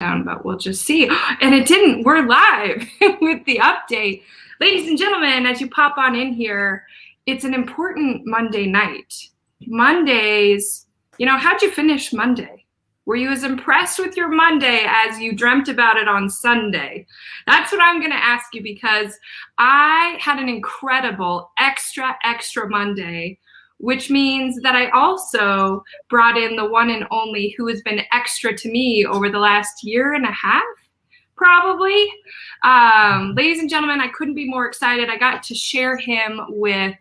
down, but we'll just see. And it didn't. We're live with the update. Ladies and gentlemen, as you pop on in here, it's an important Monday night. Mondays, how'd you finish Monday? Were you as impressed with your Monday as you dreamt about it on Sunday? That's what I'm going to ask you, because I had an incredible extra Monday, which means that I also brought in the one and only who has been extra to me over the last year and a half, probably. Ladies and gentlemen, I couldn't be more excited. I got to share him with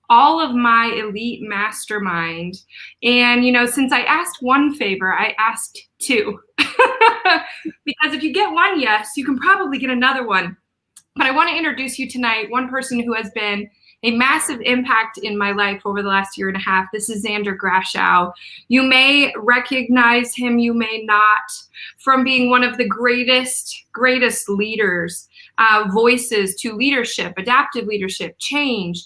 all of my elite mastermind. And, since I asked one favor, I asked two. Because if you get one yes, you can probably get another one. But I want to introduce you tonight, one person who has been a massive impact in my life over the last year and a half. This is Zander Grashow. You may recognize him, you may not, from being one of the greatest leaders, voices to leadership, adaptive leadership, change.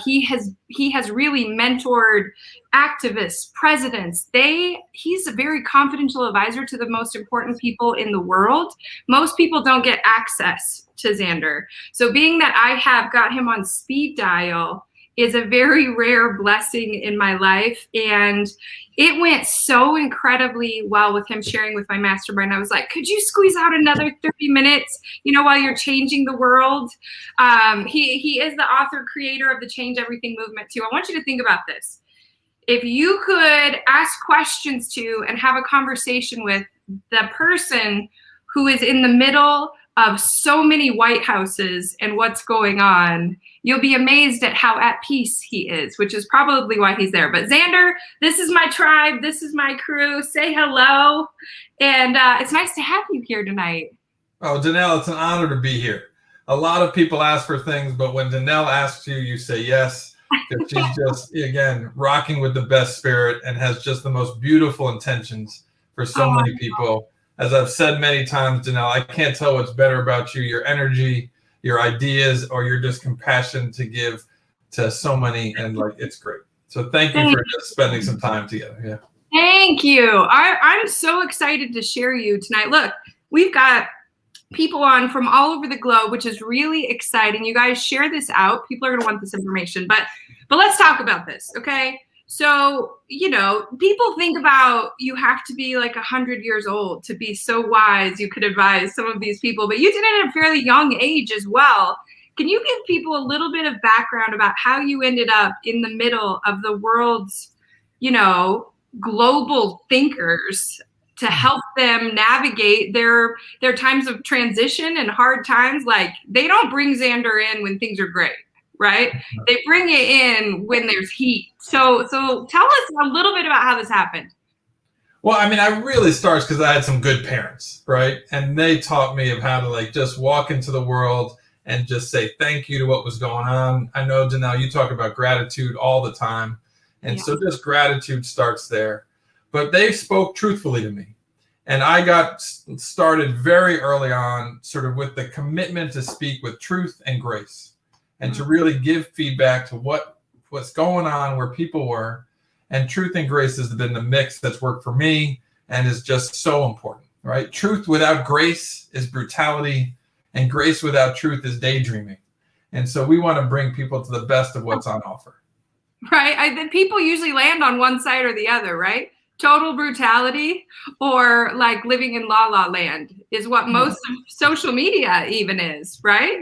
He has really mentored activists, presidents. He's a very confidential advisor to the most important people in the world. Most people don't get access to Zander. So being that I have got him on speed dial is a very rare blessing in my life. And it went so incredibly well with him sharing with my mastermind. I was like, could you squeeze out another 30 minutes, while you're changing the world? He is the author, creator of the Change Everything movement too. I want you to think about this. If you could ask questions to and have a conversation with the person who is in the middle of so many White Houses and what's going on, you'll be amazed at how at peace he is, which is probably why he's there. But Zander, this is my tribe. This is my crew. Say hello. And it's nice to have you here tonight. Oh, Danelle, it's an honor to be here. A lot of people ask for things, but when Danelle asks you, you say yes. Because she's just, again, rocking with the best spirit and has just the most beautiful intentions for so many people. As I've said many times, Danelle, I can't tell what's better about you, your energy, your ideas, or your just compassion to give to so many, and it's great. So thank you for just spending some time together. Yeah. Thank you. I'm so excited to share you tonight. Look, we've got people on from all over the globe, which is really exciting. You guys share this out. People are going to want this information, but let's talk about this, okay? So, people think about you have to be like 100 years old to be so wise you could advise some of these people, but you did it at a fairly young age as well. Can you give people a little bit of background about how you ended up in the middle of the world's, global thinkers to help them navigate their times of transition and hard times? Like, they don't bring Zander in when things are great, right? They bring it in when there's heat. So tell us a little bit about how this happened. Well, I really started because I had some good parents, right? And they taught me of how to just walk into the world and just say thank you to what was going on. I know, Danelle, you talk about gratitude all the time. And so just gratitude starts there. But they spoke truthfully to me. And I got started very early on sort of with the commitment to speak with truth and grace and to really give feedback to what's going on, where people were. And truth and grace has been the mix that's worked for me and is just so important, right? Truth without grace is brutality, and grace without truth is daydreaming. And so we want to bring people to the best of what's on offer. Right. People usually land on one side or the other, right? Total brutality or living in la la land is what most of social media even is, right?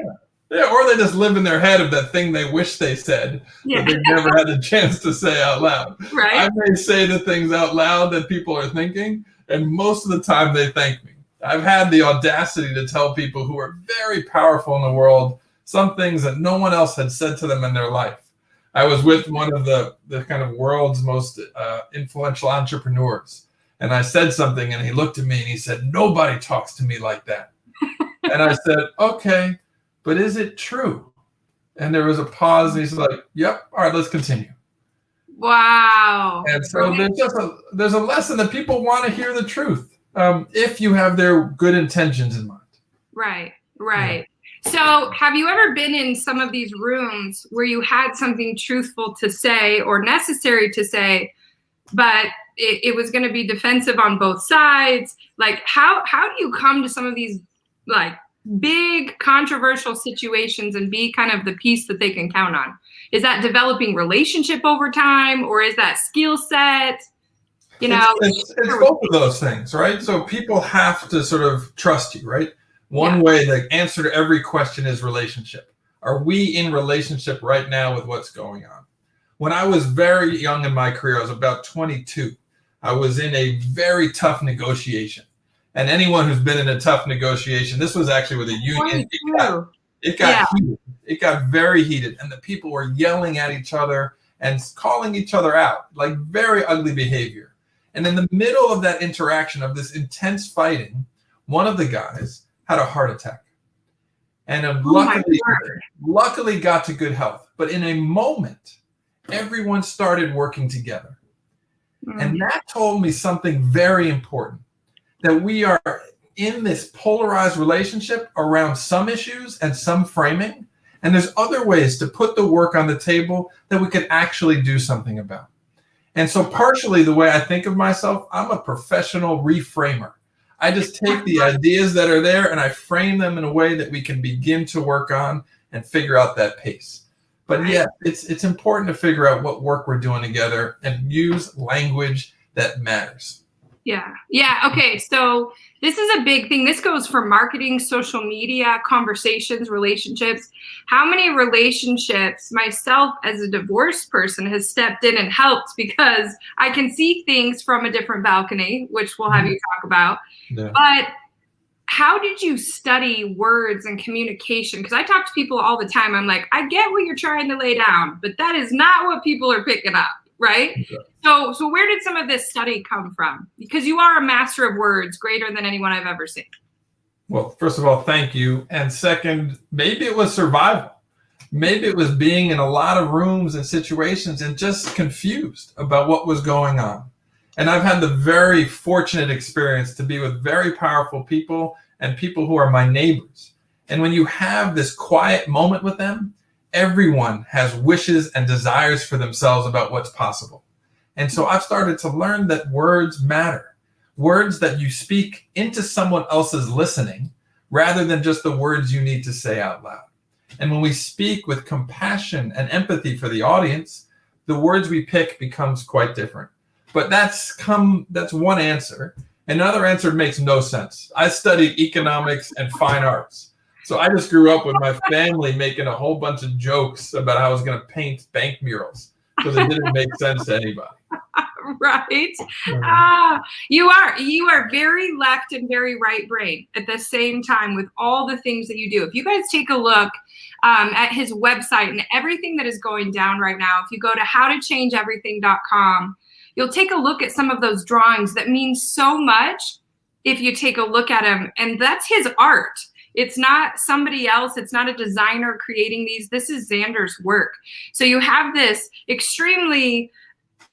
Yeah, or they just live in their head of that thing they wish they said, but they never had the chance to say out loud. Right. I may say the things out loud that people are thinking, and most of the time they thank me. I've had the audacity to tell people who are very powerful in the world some things that no one else had said to them in their life. I was with one of the kind of world's most influential entrepreneurs, and I said something, and he looked at me and he said, "Nobody talks to me like that." And I said, "Okay, but is it true?" And there was a pause, and he's like, "Yep, all right, let's continue." Wow. And so there's a lesson that people want to hear the truth if you have their good intentions in mind. Right. Yeah. So have you ever been in some of these rooms where you had something truthful to say or necessary to say, but it was going to be defensive on both sides. Like, how do you come to some of these like big controversial situations and be kind of the piece that they can count on? Is that developing relationship over time, or is that skill set? You know, it's both of those things, right? So people have to sort of trust you, right? One way, the answer to every question is relationship. Are we in relationship right now with what's going on? When I was very young in my career, I was about 22. I was in a very tough negotiation. And anyone who's been in a tough negotiation, this was actually with a union, it got heated. It got very heated. And the people were yelling at each other and calling each other out, like very ugly behavior. And in the middle of that interaction, of this intense fighting, one of the guys had a heart attack. And luckily got to good health. But in a moment, everyone started working together. And that told me something very important, that we are in this polarized relationship around some issues and some framing. And there's other ways to put the work on the table that we could actually do something about. And so partially the way I think of myself, I'm a professional reframer. I just take the ideas that are there and I frame them in a way that we can begin to work on and figure out that pace. But yeah, it's important to figure out what work we're doing together and use language that matters. Yeah. Okay. So this is a big thing. This goes for marketing, social media, conversations, relationships. How many relationships, myself as a divorced person, has stepped in and helped, because I can see things from a different balcony, which we'll have you talk about. Yeah. But how did you study words and communication? Because I talk to people all the time. I'm like, I get what you're trying to lay down, but that is not what people are picking up, right? Okay. So where did some of this study come from? Because you are a master of words, greater than anyone I've ever seen. Well, first of all, thank you. And second, maybe it was survival. Maybe it was being in a lot of rooms and situations and just confused about what was going on. And I've had the very fortunate experience to be with very powerful people and people who are my neighbors. And when you have this quiet moment with them, everyone has wishes and desires for themselves about what's possible. And so I've started to learn that words matter. Words that you speak into someone else's listening rather than just the words you need to say out loud. And when we speak with compassion and empathy for the audience, the words we pick becomes quite different. But that's one answer. Another answer makes no sense. I studied economics and fine arts. So I just grew up with my family making a whole bunch of jokes about how I was going to paint bank murals, because it didn't make sense to anybody. Right. You are very left and very right brain at the same time with all the things that you do. If you guys take a look at his website and everything that is going down right now, if you go to howtochangeeverything.com, you'll take a look at some of those drawings that mean so much if you take a look at them. And that's his art. It's not somebody else. It's not a designer creating these. This is Zander's work. So you have this extremely,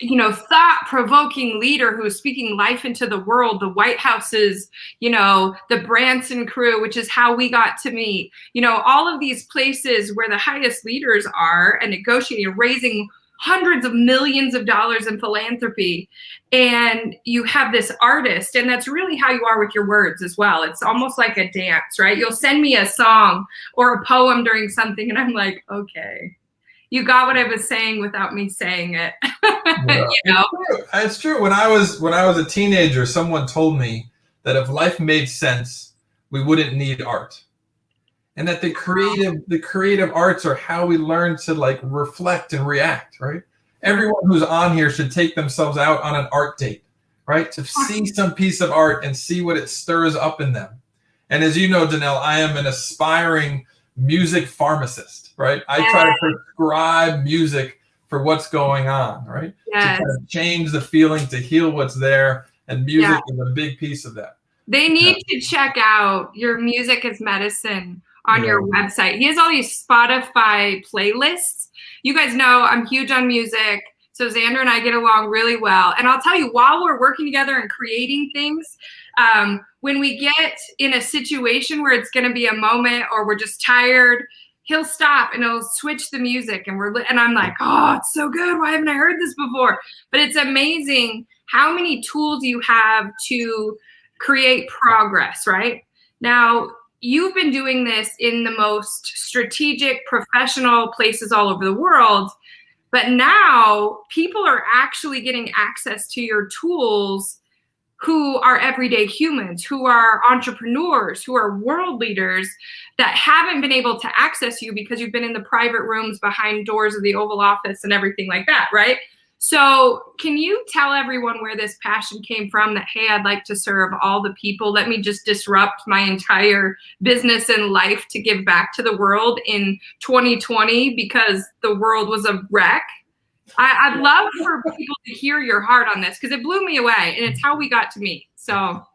thought-provoking leader who is speaking life into the world. The White House's, the Branson crew, which is how we got to meet, all of these places where the highest leaders are and negotiating, raising hundreds of millions of dollars in philanthropy. And you have this artist, and that's really how you are with your words as well. It's almost like a dance, right? You'll send me a song or a poem during something, and I'm like, okay, you got what I was saying without me saying it. Yeah. It's true. When I was a teenager, someone told me that if life made sense, we wouldn't need art. And that the creative arts are how we learn to reflect and react, right? Everyone who's on here should take themselves out on an art date, right? To see some piece of art and see what it stirs up in them. And as you know, Danelle, I am an aspiring music pharmacist, right? I try to prescribe music for what's going on, right? Yes. To kind of change the feeling, to heal what's there. And music is a big piece of that. They need to check out your Music is Medicine on your website. He has all these Spotify playlists. You guys know I'm huge on music, so Zander and I get along really well. And I'll tell you, while we're working together and creating things, when we get in a situation where it's going to be a moment or we're just tired, he'll stop and he'll switch the music, and I'm like, oh, it's so good. Why haven't I heard this before? But it's amazing how many tools you have to create progress, right? Now, you've been doing this in the most strategic, professional places all over the world, but now people are actually getting access to your tools who are everyday humans, who are entrepreneurs, who are world leaders that haven't been able to access you because you've been in the private rooms behind doors of the Oval Office and everything like that, right? So can you tell everyone where this passion came from, that, hey, I'd like to serve all the people. Let me just disrupt my entire business and life to give back to the world in 2020 because the world was a wreck? I'd love for people to hear your heart on this because it blew me away, and it's how we got to meet. So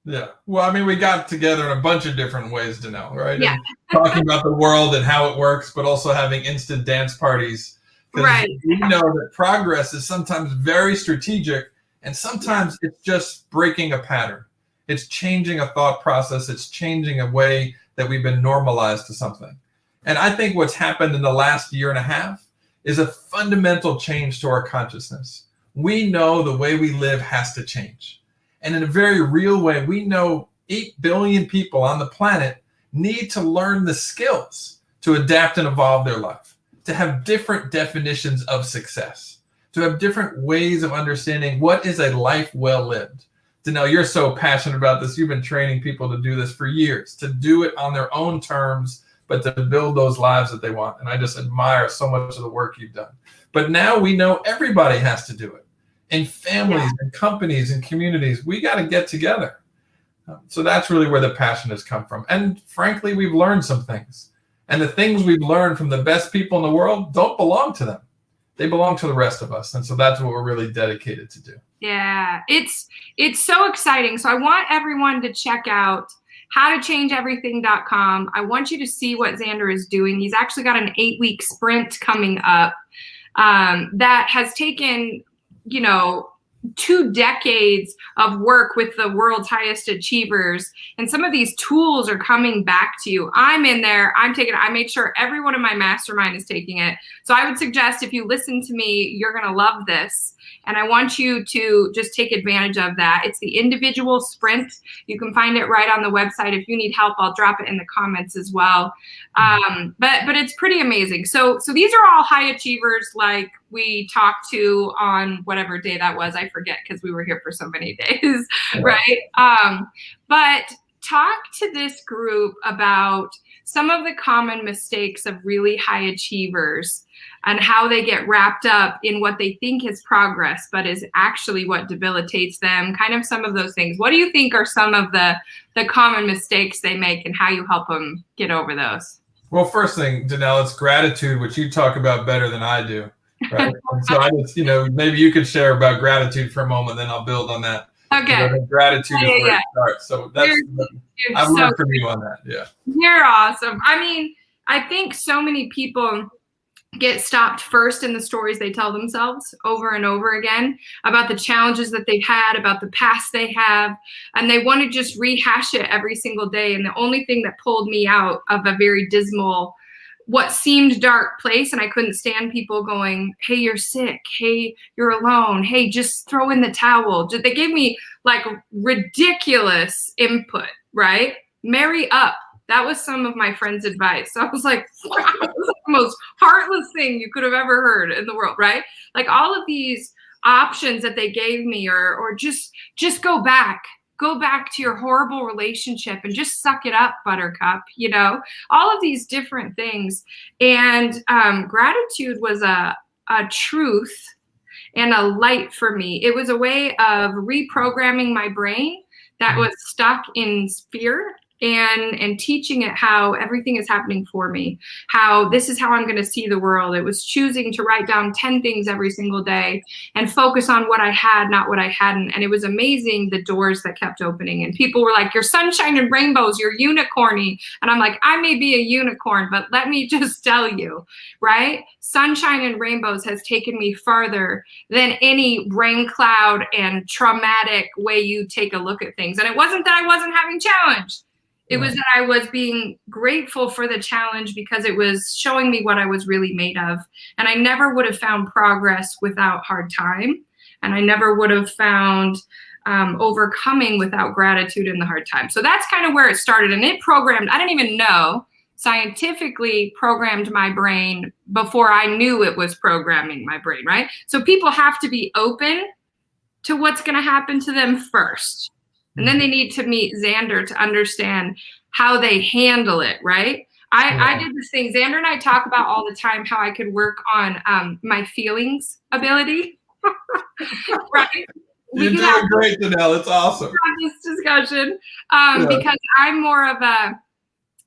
yeah, well, I mean, we got together in a bunch of different ways, Danelle, right? Yeah. And talking about the world and how it works, but also having instant dance parties. Right. We know that progress is sometimes very strategic, and sometimes it's just breaking a pattern. It's changing a thought process. It's changing a way that we've been normalized to something. And I think what's happened in the last year and a half is a fundamental change to our consciousness. We know the way we live has to change. And in a very real way, we know 8 billion people on the planet need to learn the skills to adapt and evolve their life, to have different definitions of success, to have different ways of understanding what is a life well lived. Danelle, you're so passionate about this. You've been training people to do this for years, to do it on their own terms, but to build those lives that they want. And I just admire so much of the work you've done. But now we know everybody has to do it. In families and companies and communities, we got to get together. So that's really where the passion has come from. And frankly, we've learned some things. And the things we've learned from the best people in the world don't belong to them. They belong to the rest of us. And so that's what we're really dedicated to do. Yeah, it's so exciting. So I want everyone to check out howtochangeeverything.com. I want you to see what Zander is doing. He's actually got an 8-week sprint coming up that has taken, 2 decades of work with the world's highest achievers. And some of these tools are coming back to you. I'm in there. I'm taking it. I made sure everyone in my mastermind is taking it. So I would suggest if you listen to me, you're going to love this. And I want you to just take advantage of that. It's the individual sprint. You can find it right on the website. If you need help, I'll drop it in the comments as well. But it's pretty amazing. So these are all high achievers like we talked to on whatever day that was. I forget because we were here for so many days, right? But talk to this group about some of the common mistakes of really high achievers and how they get wrapped up in what they think is progress, but is actually what debilitates them, kind of some of those things. What do you think are some of the common mistakes they make and how you help them get over those? Well, first thing, Danelle, it's gratitude, which you talk about better than I do. Right? So I just, maybe you could share about gratitude for a moment, then I'll build on that. Okay. Gratitude is where it starts. So that's, I've learned from you on that. Yeah. You're awesome. I mean, I think so many people get stopped first in the stories they tell themselves over and over again about the challenges that they've had, about the past they have, and they want to just rehash it every single day. And the only thing that pulled me out of a very dismal, what seemed dark place, and I couldn't stand people going, hey, you're sick. Hey, you're alone. Hey, just throw in the towel. They gave me like ridiculous input, right? Marry up. That was some of my friends' advice. So I was like, wow, this is the most heartless thing you could have ever heard in the world, right? Like all of these options that they gave me, or just go back to your horrible relationship and just suck it up, buttercup, all of these different things. And gratitude was a truth and a light for me. It was a way of reprogramming my brain that was stuck in fear and teaching it how everything is happening for me, how this is how I'm going to see the world. It was choosing to write down 10 things every single day and focus on what I had, not what I hadn't. And it was amazing, the doors that kept opening. And people were like, you're sunshine and rainbows, you're unicorny. And I'm like, I may be a unicorn, but let me just tell you, right? Sunshine and rainbows has taken me farther than any rain cloud and traumatic way you take a look at things. And it wasn't that I wasn't having challenge. It was that I was being grateful for the challenge because it was showing me what I was really made of. And I never would have found progress without hard time. And I never would have found overcoming without gratitude in the hard times. So that's kind of where it started. And it programmed, I didn't even know, scientifically programmed my brain before I knew it was programming my brain, right? So people have to be open to what's going to happen to them first. And then they need to meet Zander to understand how they handle it, right? I did this thing. Zander and I talk about all the time how I could work on my feelings ability, right? You're doing great, Danelle. It's awesome. This discussion because I'm more of a,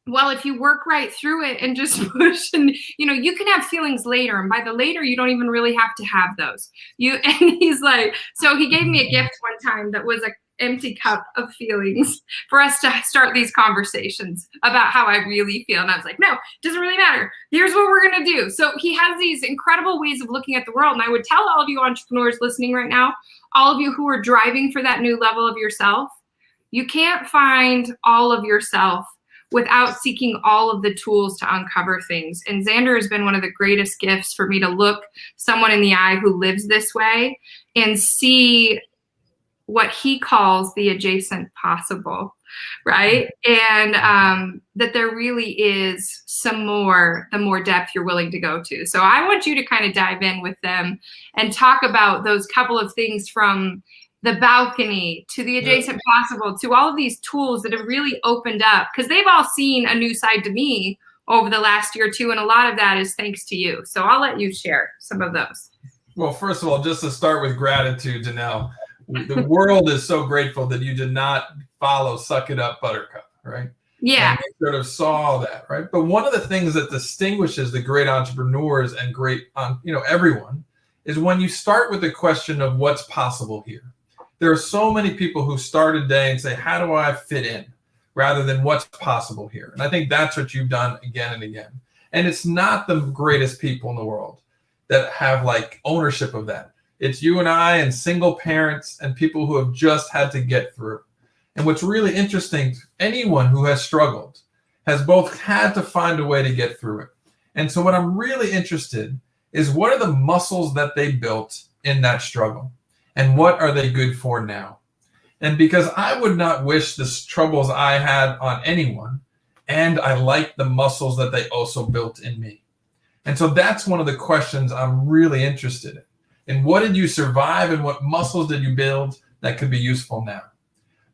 well, if you work right through it and just push, and you can have feelings later, and by the later you don't even really have to have those. And he's like, so he gave me a gift one time that was an empty cup of feelings for us to start these conversations about how I really feel. And I was like, no, it doesn't really matter. Here's what we're gonna do. So he has these incredible ways of looking at the world. And I would tell all of you entrepreneurs listening right now, all of you who are driving for that new level of yourself, you can't find all of yourself without seeking all of the tools to uncover things. And Zander has been one of the greatest gifts for me to look someone in the eye who lives this way and see what he calls the adjacent possible, right? And that there really is some more, the more depth you're willing to go to. So I want you to kind of dive in with them and talk about those couple of things, from the balcony to the adjacent possible to all of these tools that have really opened up, because they've all seen a new side to me over the last year or two. And a lot of that is thanks to you. So I'll let you share some of those. Well, first of all, just to start with gratitude, Danelle, the world is so grateful that you did not follow Suck It Up Buttercup, right? Yeah. And you sort of saw that, right? But one of the things that distinguishes the great entrepreneurs and great, everyone, is when you start with the question of what's possible here. There are so many people who start a day and say, how do I fit in? Rather than what's possible here. And I think that's what you've done again and again. And it's not the greatest people in the world that have like ownership of that. It's you and I and single parents and people who have just had to get through. And what's really interesting, anyone who has struggled has both had to find a way to get through it. And so what I'm really interested is, what are the muscles that they built in that struggle? And what are they good for now? And because I would not wish the troubles I had on anyone, and I like the muscles that they also built in me. And so that's one of the questions I'm really interested in. And what did you survive, and what muscles did you build that could be useful now?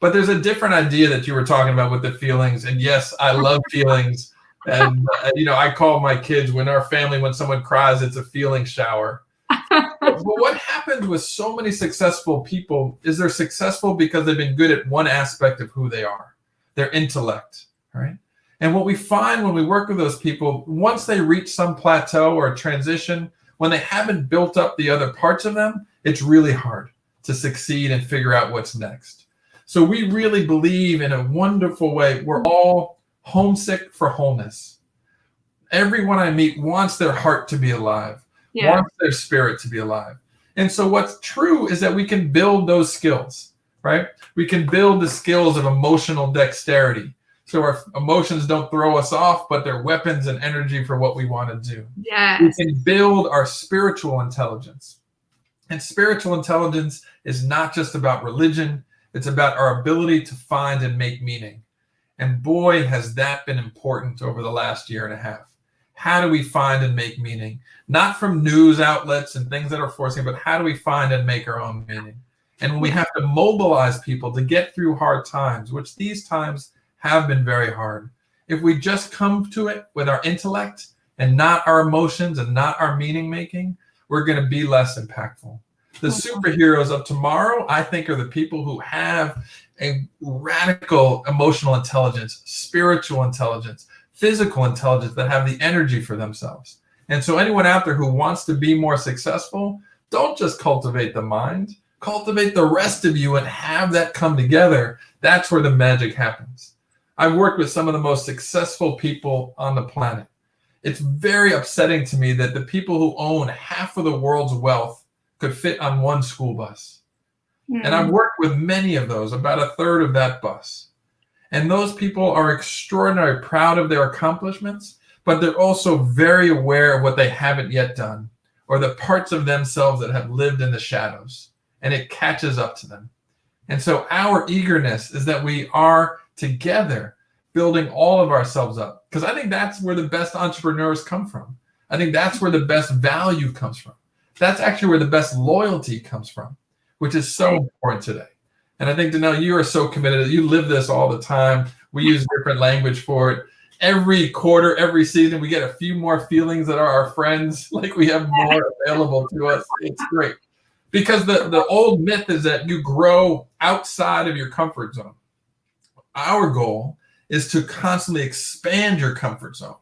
But there's a different idea that you were talking about with the feelings. And yes, I love feelings. And, I call my kids, when our family, when someone cries, it's a feeling shower. But what happens with so many successful people is they're successful because they've been good at one aspect of who they are, their intellect, right? And what we find when we work with those people, once they reach some plateau or a transition, when they haven't built up the other parts of them, it's really hard to succeed and figure out what's next. So we really believe in a wonderful way. We're all homesick for wholeness. Everyone I meet wants their heart to be alive. Wants their spirit to be alive. And so what's true is that we can build those skills, right? We can build the skills of emotional dexterity. So our emotions don't throw us off, but they're weapons and energy for what we want to do. Yes. We can build our spiritual intelligence. And spiritual intelligence is not just about religion. It's about our ability to find and make meaning. And boy, has that been important over the last year and a half. How do we find and make meaning? Not from news outlets and things that are forcing, but how do we find and make our own meaning? And when we have to mobilize people to get through hard times, which these times have been very hard, if we just come to it with our intellect and not our emotions and not our meaning making, we're going to be less impactful. The superheroes of tomorrow, I think, are the people who have a radical emotional intelligence, spiritual intelligence, physical intelligence, that have the energy for themselves. And so anyone out there who wants to be more successful, don't just cultivate the mind, cultivate the rest of you and have that come together. That's where the magic happens. I've worked with some of the most successful people on the planet. It's very upsetting to me that the people who own half of the world's wealth could fit on one school bus. Mm-hmm. And I've worked with many of those, about a third of that bus. And those people are extraordinarily proud of their accomplishments, but they're also very aware of what they haven't yet done, or the parts of themselves that have lived in the shadows. and it catches up to them. And so our eagerness is that we are together building all of ourselves up, because I think that's where the best entrepreneurs come from. I think that's where the best value comes from. That's actually where the best loyalty comes from, which is so important today. And I think, Danelle, you are so committed. You live this all the time. We use different language for it. Every quarter, every season, we get a few more feelings that are our friends, like we have more available to us. It's great. Because the old myth is that you grow outside of your comfort zone. Our goal is to constantly expand your comfort zone,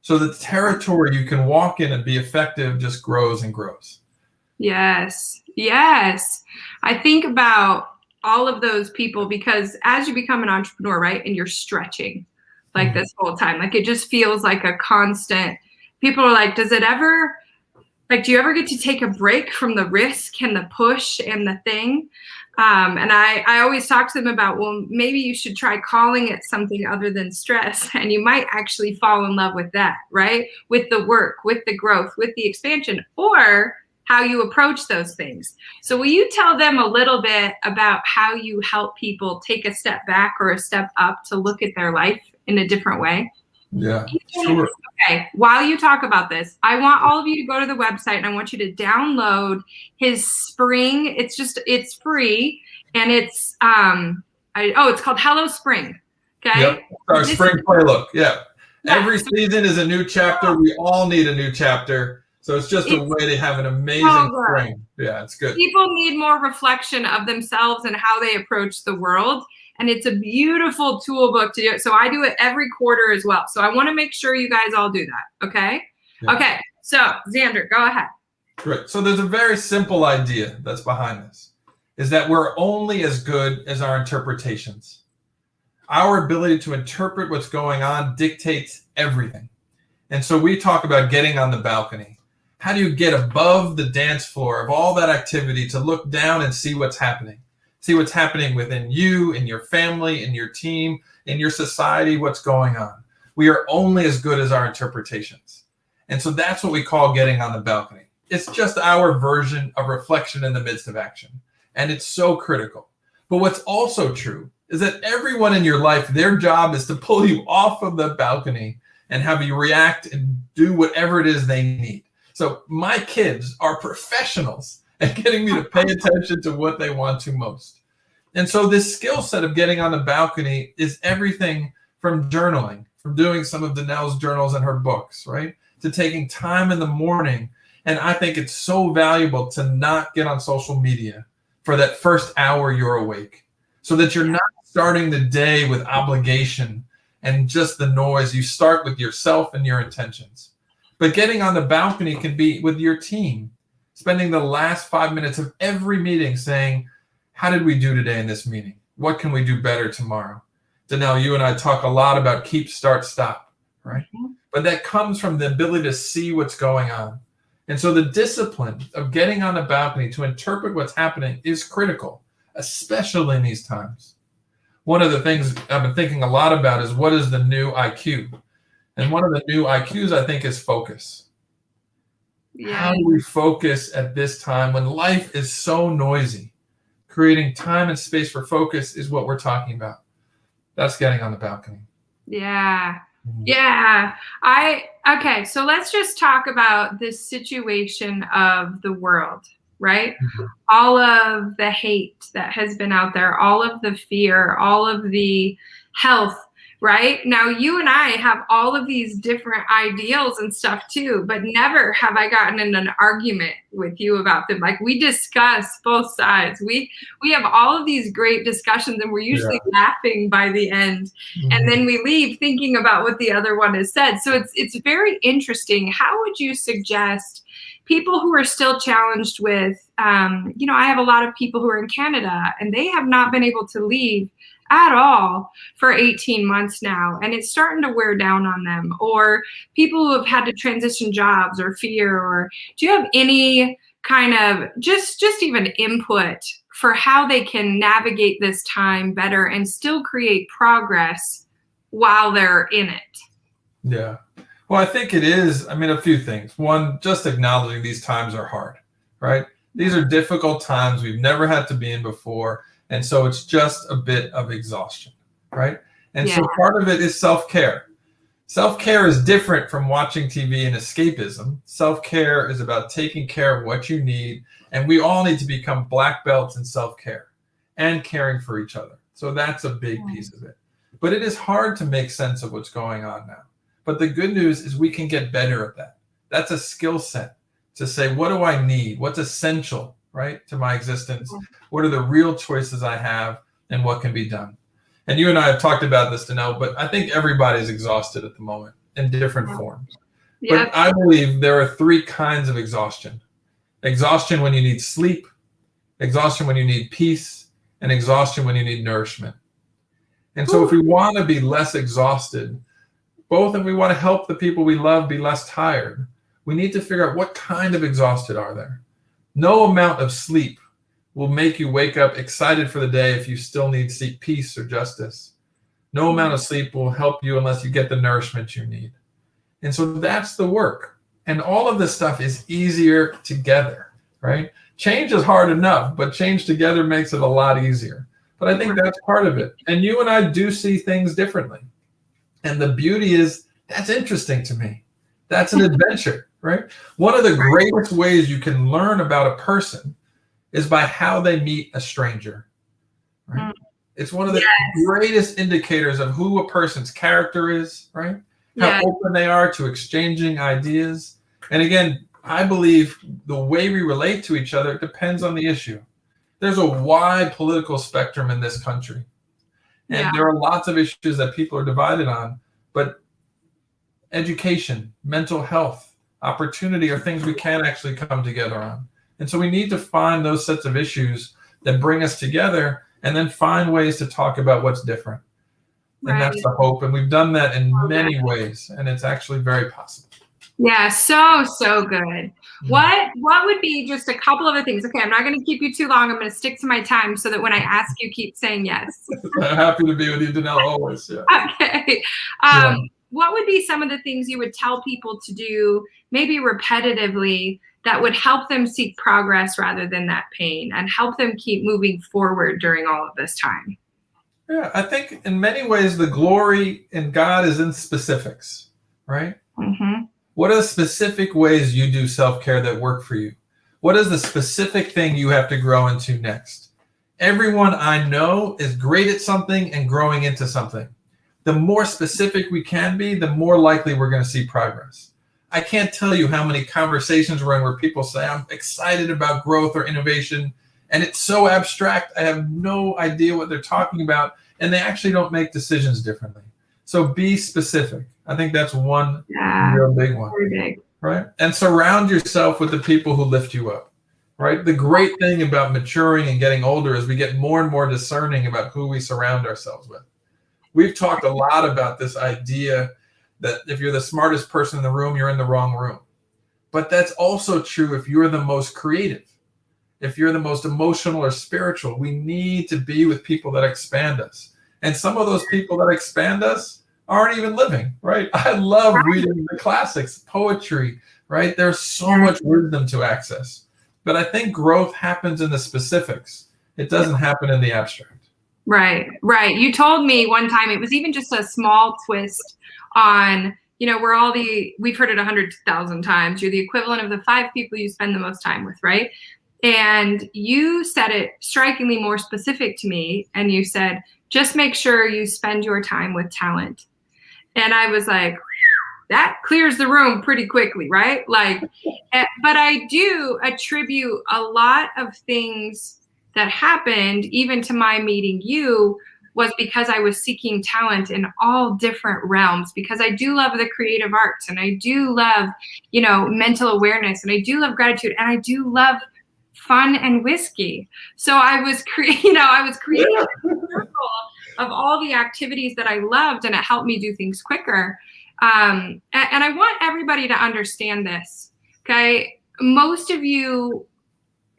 so the territory you can walk in and be effective just grows and grows. Yes. Yes. I think about all of those people, because as you become an entrepreneur, right, and you're stretching like this whole time, like it just feels like a constant, people are like, does it ever, like, do you ever get to take a break from the risk and the push and the thing? And I always talk to them about, well, maybe you should try calling it something other than stress, and you might actually fall in love with that, right? With the work, with the growth, with the expansion, or how you approach those things. So will you tell them a little bit about how you help people take a step back or a step up to look at their life in a different way? Yeah, sure. Okay, while you talk about this, I want all of you to go to the website, and I want you to download his spring. It's free, and it's it's called Hello Spring. Okay. Yep. Our spring playbook. Yeah. Every season is a new chapter. We all need a new chapter. So it's just a way to have an amazing spring. Yeah, it's good. People need more reflection of themselves and how they approach the world. And it's a beautiful tool book to do it. So I do it every quarter as well. So I want to make sure you guys all do that. Okay. Yeah. Okay. So Zander, go ahead. Great. So there's a very simple idea that's behind this, is that we're only as good as our interpretations. Our ability to interpret what's going on dictates everything. And so we talk about getting on the balcony. How do you get above the dance floor of all that activity to look down and see what's happening? See what's happening within you, in your family, in your team, in your society, what's going on. We are only as good as our interpretations. And so that's what we call getting on the balcony. It's just our version of reflection in the midst of action. And it's so critical. But what's also true is that everyone in your life, their job is to pull you off of the balcony and have you react and do whatever it is they need. So my kids are professionals at getting me to pay attention to what they want to most. And so this skill set of getting on the balcony is everything from journaling, from doing some of Danelle's journals and her books, right? To taking time in the morning. And I think it's so valuable to not get on social media for that first hour you're awake, so that you're not starting the day with obligation and just the noise. You start with yourself and your intentions. But getting on the balcony can be with your team, spending the last 5 minutes of every meeting saying, how did we do today in this meeting? What can we do better tomorrow? Danelle, you and I talk a lot about keep, start, stop, right? Mm-hmm. But that comes from the ability to see what's going on. And so the discipline of getting on the balcony to interpret what's happening is critical, especially in these times. One of the things I've been thinking a lot about is, what is the new IQ? And one of the new IQs, I think, is focus. Yeah. How do we focus at this time when life is so noisy? Creating time and space for focus is what we're talking about. That's getting on the balcony. Yeah. Yeah. Okay. So let's just talk about this situation of the world, right? Mm-hmm. All of the hate that has been out there, all of the fear, all of the health, right? Now, you and I have all of these different ideals and stuff too, but never have I gotten in an argument with you about them. Like, we discuss both sides. We have all of these great discussions, and we're usually laughing by the end. Mm-hmm. And then we leave thinking about what the other one has said. So it's very interesting. How would you suggest people who are still challenged with, I have a lot of people who are in Canada, and they have not been able to leave at all for 18 months now, and it's starting to wear down on them, or people who have had to transition jobs or fear, or do you have any kind of just even input for how they can navigate this time better and still create progress while they're in it? Yeah. Well, I think it is, a few things. One, just acknowledging these times are hard, right? These are difficult times we've never had to be in before. And so it's just a bit of exhaustion, right? And so part of it is self-care. Self-care is different from watching TV and escapism. Self-care is about taking care of what you need. And we all need to become black belts in self-care and caring for each other. So that's a big piece of it. But it is hard to make sense of what's going on now. But the good news is we can get better at that. That's a skill set to say, what do I need? What's essential, right, to my existence? What are the real choices I have and what can be done? And you and I have talked about this, Danelle, but I think everybody's exhausted at the moment in different forms. But I believe there are 3 kinds of exhaustion. Exhaustion when you need sleep, exhaustion when you need peace, and exhaustion when you need nourishment. And so if we want to be less exhausted, both if we want to help the people we love be less tired, we need to figure out what kind of exhausted are there. No amount of sleep will make you wake up excited for the day if you still need peace or justice. No amount of sleep will help you unless you get the nourishment you need. And so that's the work. And all of this stuff is easier together, right? Change is hard enough, but change together makes it a lot easier. But I think that's part of it. And you and I do see things differently. And the beauty is, that's interesting to me. That's an adventure, right? One of the greatest ways you can learn about a person is by how they meet a stranger, right? It's one of the greatest indicators of who a person's character is, right? How open they are to exchanging ideas. And again, I believe the way we relate to each other depends on the issue. There's a wide political spectrum in this country. And there are lots of issues that people are divided on, but education, mental health, opportunity are things we can actually come together on. And so we need to find those sets of issues that bring us together and then find ways to talk about what's different. And that's the hope. And we've done that in many ways. And it's actually very possible. Yeah, so good. What would be just a couple other things? Okay, I'm not going to keep you too long. I'm going to stick to my time so that when I ask you, keep saying yes. I'm happy to be with you, Danelle, always. Yeah. Okay. What would be some of the things you would tell people to do, maybe repetitively, that would help them seek progress rather than that pain and help them keep moving forward during all of this time? Yeah, I think in many ways, the glory in God is in specifics, right? Mm-hmm. What are the specific ways you do self-care that work for you? What is the specific thing you have to grow into next? Everyone I know is great at something and growing into something. The more specific we can be, the more likely we're going to see progress. I can't tell you how many conversations we're in where people say, I'm excited about growth or innovation, and it's so abstract, I have no idea what they're talking about, and they actually don't make decisions differently. So be specific. I think that's one real big one. Very big. Right? And surround yourself with the people who lift you up. Right? The great thing about maturing and getting older is we get more and more discerning about who we surround ourselves with. We've talked a lot about this idea that if you're the smartest person in the room, you're in the wrong room. But that's also true if you're the most creative, if you're the most emotional or spiritual. We need to be with people that expand us. And some of those people that expand us aren't even living, right? I love reading the classics, poetry, right? There's so much wisdom to access. But I think growth happens in the specifics. It doesn't happen in the abstract. Right. You told me one time, it was even just a small twist on, we've heard it 100,000 times. You're the equivalent of the 5 people you spend the most time with, right? And you said it strikingly more specific to me. And you said, just make sure you spend your time with talent. And I was like, that clears the room pretty quickly, right? But I do attribute a lot of things that happened, even to my meeting you, was because I was seeking talent in all different realms, because I do love the creative arts, and I do love, mental awareness, and I do love gratitude, and I do love fun and whiskey. So I was creating a circle of all the activities that I loved, and it helped me do things quicker. And I want everybody to understand this, okay? Most of you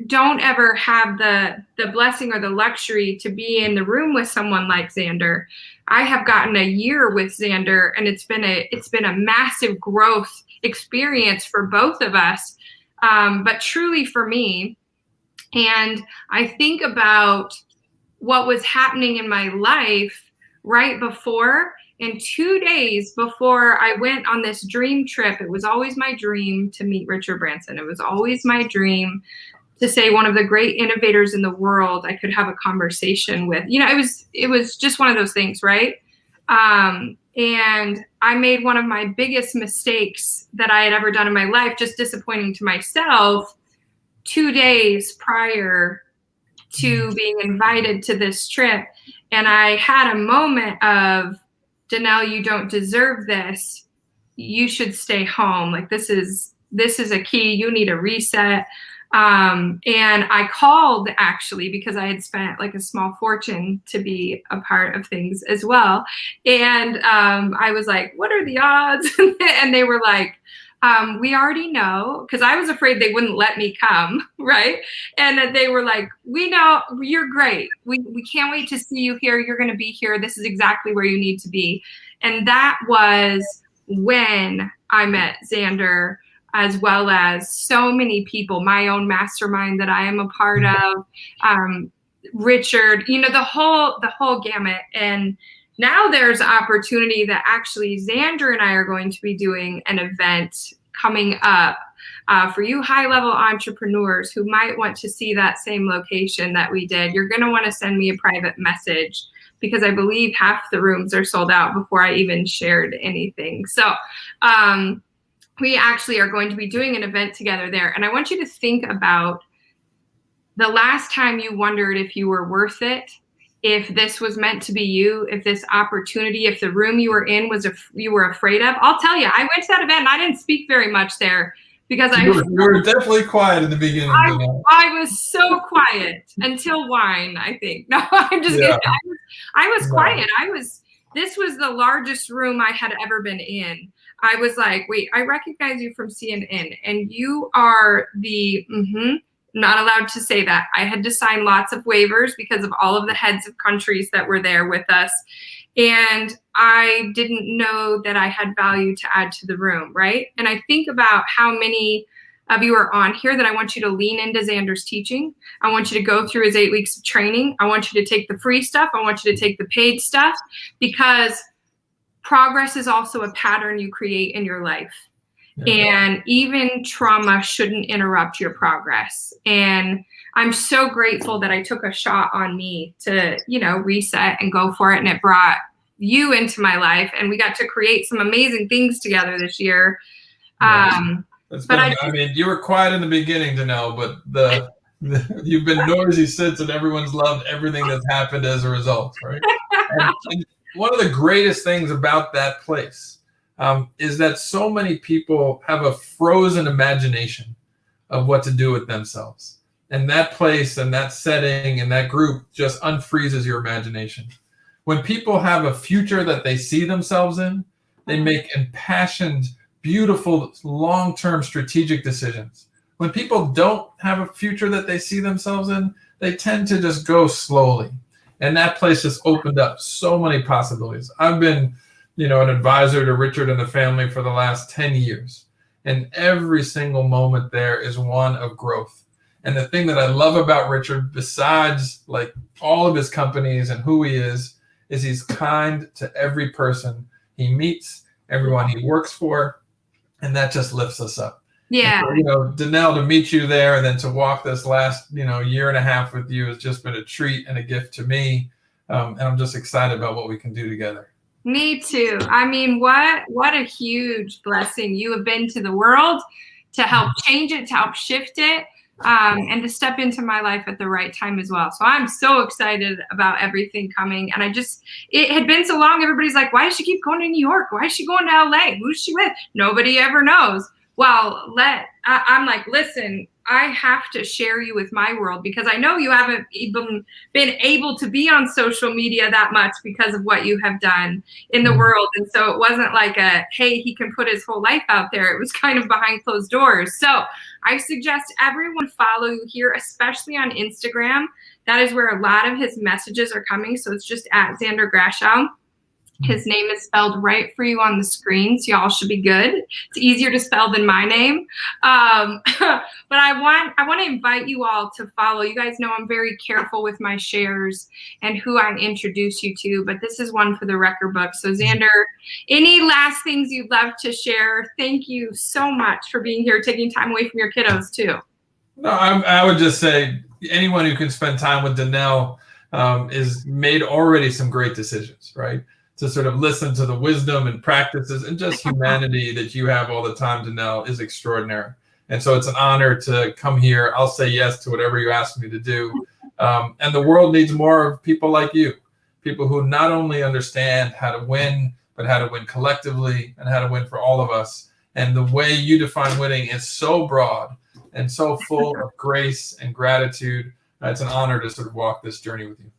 don't ever have the blessing or the luxury to be in the room with someone like Zander. I have gotten a year with Zander, and it's been a massive growth experience for both of us. But truly for me, And I think about what was happening in my life right before. And 2 days before I went on this dream trip, it was always my dream to meet Richard Branson. It was always my dream to say one of the great innovators in the world I could have a conversation with. You know, it was just one of those things, right? And I made one of my biggest mistakes that I had ever done in my life, just disappointing to myself, 2 days prior to being invited to this trip. And I had a moment of, Danelle, you don't deserve this. You should stay home. Like, this is a key. You need a reset. And I called, actually, because I had spent like a small fortune to be a part of things as well. And I was like, what are the odds? And they were like, we already know, because I was afraid they wouldn't let me come, right? And that they were like, we know you're great. We can't wait to see you here. You're going to be here. This is exactly where you need to be. And that was when I met Zander, as well as so many people, my own mastermind that I am a part of, Richard, you know, the whole gamut. And now there's opportunity that actually Zander and I are going to be doing an event coming up for you high-level entrepreneurs who might want to see that same location that we did. You're going to want to send me a private message, because I believe half the rooms are sold out before I even shared anything. So we actually are going to be doing an event together there. And I want you to think about the last time you wondered if you were worth it, if this was meant to be you, if this opportunity, if the room you were in was you were afraid of. I'll tell you, I went to that event and I didn't speak very much there, because you were definitely quiet in the beginning. I was so quiet until wine, I think. No, I'm just kidding. I was quiet. This was the largest room I had ever been in. I was like, wait, I recognize you from CNN, and you are the, not allowed to say that. I had to sign lots of waivers because of all of the heads of countries that were there with us. And I didn't know that I had value to add to the room, right? And I think about how many of you are on here that I want you to lean into Zander's teaching. I want you to go through his 8 weeks of training. I want you to take the free stuff. I want you to take the paid stuff, because progress is also a pattern you create in your life. Yeah. And even trauma shouldn't interrupt your progress. And I'm so grateful that I took a shot on me to, you know, reset and go for it. And it brought you into my life, and we got to create some amazing things together this year. I mean, you were quiet in the beginning, Danelle, but you've been noisy since, and everyone's loved everything that's happened as a result, right? And one of the greatest things about that place is that so many people have a frozen imagination of what to do with themselves. And that place and that setting and that group just unfreezes your imagination. When people have a future that they see themselves in, they make impassioned, beautiful, long-term strategic decisions. When people don't have a future that they see themselves in, they tend to just go slowly. And that place just opened up so many possibilities. I've been, you know, an advisor to Richard and the family for the last 10 years. And every single moment there is one of growth. And the thing that I love about Richard, besides like all of his companies and who he is he's kind to every person he meets, everyone he works for, and that just lifts us up. Yeah. So, you know, Danelle, to meet you there and then to walk this last, you know, year and a half with you has just been a treat and a gift to me. And I'm just excited about what we can do together. Me too. I mean, what a huge blessing you have been to the world, to help change it, to help shift it, and to step into my life at the right time as well. So I'm so excited about everything coming. And it had been so long. Everybody's like, why does she keep going to New York? Why is she going to LA? Who's she with? Nobody ever knows. Well, I'm like, listen, I have to share you with my world, because I know you haven't even been able to be on social media that much because of what you have done in the world. And so it wasn't like hey, he can put his whole life out there. It was kind of behind closed doors. So I suggest everyone follow you here, especially on Instagram. That is where a lot of his messages are coming. So it's just at Zander Grashow. His name is spelled right for you on the screen, so y'all should be good. It's easier to spell than my name. But I want to invite you all to follow. You guys know I'm very careful with my shares and who I introduce you to, but this is one for the record book. So Zander, any last things you'd love to share? Thank you so much for being here, taking time away from your kiddos too. No, I would just say anyone who can spend time with Danelle is made already some great decisions, right? To sort of listen to the wisdom and practices and just humanity that you have all the time, Danelle, is extraordinary. And so it's an honor to come here. I'll say yes to whatever you ask me to do. And the world needs more of people like you, people who not only understand how to win, but how to win collectively and how to win for all of us. And the way you define winning is so broad and so full of grace and gratitude. It's an honor to sort of walk this journey with you.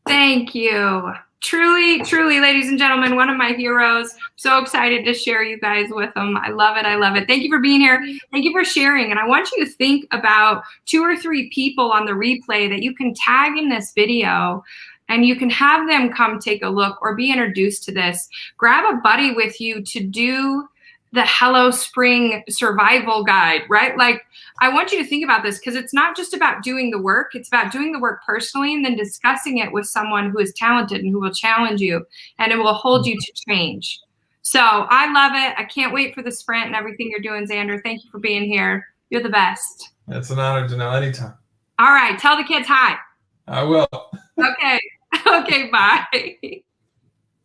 Thank you. Truly, truly, ladies and gentlemen, one of my heroes. So excited to share you guys with them. I love it. I love it. Thank you for being here. Thank you for sharing. And I want you to think about 2 or 3 people on the replay that you can tag in this video, and you can have them come take a look or be introduced to this. Grab a buddy with you to do the Hello Spring survival guide, right? Like, I want you to think about this, because it's not just about doing the work. It's about doing the work personally and then discussing it with someone who is talented and who will challenge you, and it will hold you to change. So I love it. I can't wait for the sprint and everything you're doing, Zander. Thank you for being here. You're the best. It's an honor, Danelle. Anytime. All right. Tell the kids hi. I will. Okay. Okay. Bye.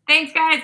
Thanks, guys.